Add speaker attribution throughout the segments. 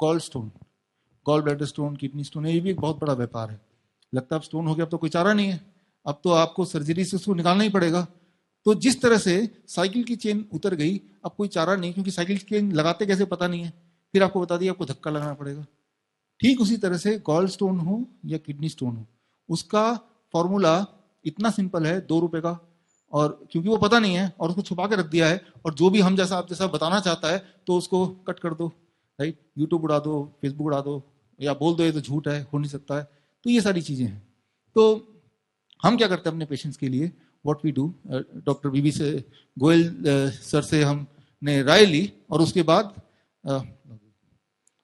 Speaker 1: Gall stone, gall bladder stone, kidney stone, ये भी एक बहुत बड़ा व्यापार है। लगता है अब स्टोन हो गया, अब तो कोई चारा नहीं है, अब तो आपको सर्जरी से उसको निकालना ही पड़ेगा। तो जिस तरह से साइकिल की चेन उतर गई, अब कोई चारा नहीं, क्योंकि साइकिल की चेन लगाते कैसे पता नहीं है, फिर आपको बता दिया आपको धक्का लगाना पड़ेगा। ठीक उसी तरह से गॉल स्टोन हो या किडनी स्टोन हो, उसका फॉर्मूला इतना सिंपल है, 2 रुपए का, और क्योंकि वो पता नहीं है और उसको छुपा के रख दिया है, और जो भी हम जैसा आप जैसा बताना चाहता है तो उसको कट कर दो, राइट, यूट्यूब उड़ा दो, फेसबुक उड़ा दो, या बोल दो ये तो झूठ है, हो नहीं सकता है। तो ये सारी चीजें हैं। तो हम क्या करते हैं अपने पेशेंट्स के लिए, व्हाट वी डू, डॉक्टर बीबी से गोयल सर से हमने राय ली, और उसके बाद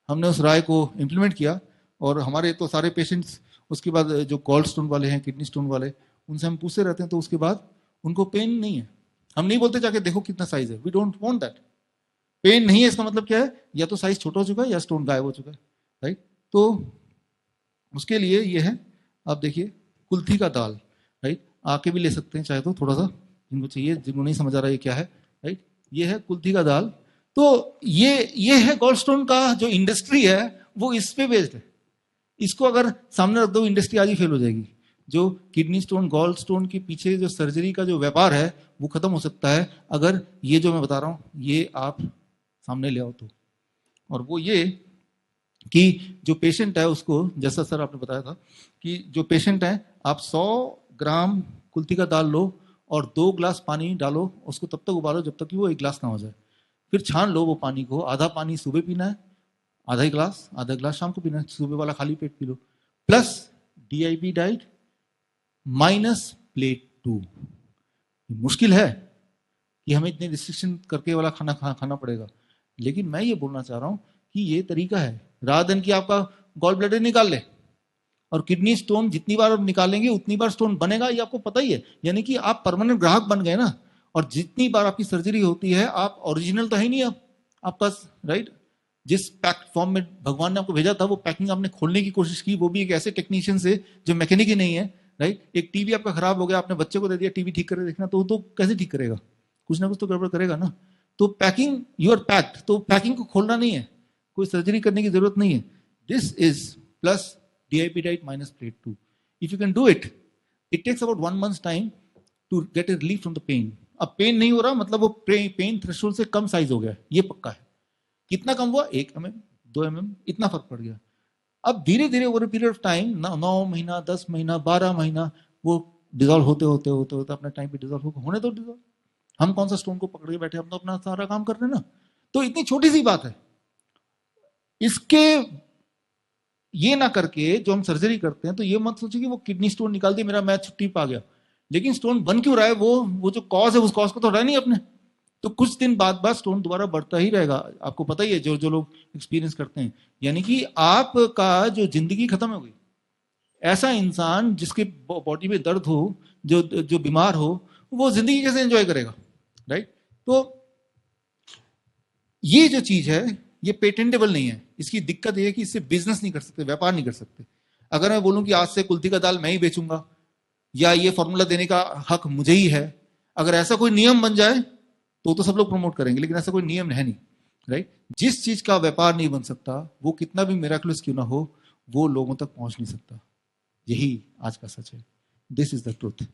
Speaker 1: हमने उस राय को इम्प्लीमेंट किया, और हमारे तो सारे पेशेंट्स उसके बाद जो गॉल स्टोन वाले हैं, किडनी स्टोन वाले, उनसे हम पूछते रहते हैं, तो उसके बाद उनको पेन नहीं है। हम नहीं बोलते जाके देखो कितना साइज है, we don't want that. Pain नहीं है इसका मतलब क्या है, या तो साइज छोटा हो चुका है या स्टोन गायब हो चुका है, राइट। तो उसके लिए ये है, आप देखिए, कुल्थी का दाल, राइट, आके भी ले सकते हैं चाहे तो, थोड़ा सा जिनको चाहिए, जिनको नहीं समझ आ रहा ये क्या है, राइट, ये है कुल्थी का दाल। तो ये है गॉलस्टोन का जो इंडस्ट्री है, वो इस पे बेस्ड है। इसको अगर सामने रख दो, इंडस्ट्री आज ही फेल हो जाएगी। जो किडनी स्टोन, गॉल स्टोन के पीछे जो सर्जरी का जो व्यापार है, वो खत्म हो सकता है अगर ये जो मैं बता रहा हूं ये आप सामने ले आओ तो। और वो ये कि जो पेशेंट है उसको, जैसा सर आपने बताया था कि जो पेशेंट है, आप 100 ग्राम कुल्थी का दाल लो और 2 गिलास पानी डालो, उसको तब तक उबालो जब तक कि वो 1 गिलास ना हो जाए। फिर छान लो वो पानी को, आधा पानी सुबह पीना है, आधा गिलास शाम को पीना है, सुबह वाला खाली पेट पी लो, plus DIP diet minus plate 2। मुश्किल है कि हमें इतने रिस्ट्रिक्शन करके वाला खाना पड़ेगा, लेकिन मैं ये बोलना चाह रहा हूं कि ये तरीका है, रात दिन की आपका गॉल ब्लैडर निकाल ले, और किडनी स्टोन जितनी बार आप निकालेंगे उतनी बार स्टोन बनेगा, ये आपको पता ही है। यानी कि आप परमानेंट ग्राहक बन गए ना, और जितनी बार आपकी सर्जरी होती है, आप ओरिजिनल तो है ही नहीं अब आपका, राइट। जिस पैक फॉर्म में भगवान ने आपको भेजा था, वो पैकिंग आपने खोलने की कोशिश की, वो भी एक ऐसे टेक्नीशियन से जो मैकेनिक ही नहीं है, राइट। एक टीवी आपका खराब हो गया, आपने बच्चे को दे दिया टीवी ठीक करके देखना, तो कैसे ठीक करेगा, कुछ ना कुछ तो गड़बड़ करेगा ना। तो पैकिंग, यू आर पैक्ड, तो पैकिंग को खोलना नहीं है, कोई सर्जरी करने की जरूरत नहीं है। This is plus DIP diet minus plate 2. If you can do it, it takes about 1 month's time to get a relief from the pain. अब पेन नहीं हो रहा मतलब वो पेन थ्रेशोल्ड से कम साइज हो गया, ये पक्का है। कितना कम हुआ, 1 mm, 2 mm, इतना फर्क पड़ गया। अब धीरे धीरे ओवर पीरियड ऑफ टाइम, 9 महीना, 10 महीना, 12 महीना, वो डिजोल्व होते होते होते होते अपने टाइम पे डिजोल्व होने दो डिजोल्व। हम कौन सा स्टोन को पकड़ के बैठे, हम तो अपना सारा काम कर रहे हैं ना। तो इतनी छोटी सी बात है, इसके ये ना करके जो हम सर्जरी करते हैं, तो ये मत सोचिए कि वो किडनी स्टोन निकाल दिया, मेरा मैच छुट्टी पा गया। लेकिन स्टोन बन क्यों रहा है, वो जो कॉज है, उस कॉज को तो हटा नहीं अपने। तो कुछ दिन बाद स्टोन दोबारा बढ़ता ही रहेगा, आपको पता ही है, जो जो लोग एक्सपीरियंस करते हैं। यानी कि आपका जो जिंदगी खत्म हो गई। ऐसा इंसान जिसके बॉडी में दर्द हो, जो जो बीमार हो, वो जिंदगी कैसे एंजॉय करेगा, राइट। तो ये जो चीज है, ये पेटेंटेबल नहीं है। इसकी दिक्कत ये है कि इससे बिजनेस नहीं कर सकते, व्यापार नहीं कर सकते। अगर मैं बोलूं कि आज से कुल्थी का दाल मैं ही बेचूंगा, या ये फॉर्मूला देने का हक मुझे ही है, अगर ऐसा कोई नियम बन जाए तो सब लोग प्रमोट करेंगे, लेकिन ऐसा कोई नियम है नहीं, राइट। जिस चीज का व्यापार नहीं बन सकता, वो कितना भी मिराकुलस क्यों ना हो, वो लोगों तक पहुंच नहीं सकता। यही आज का सच है। This is the truth.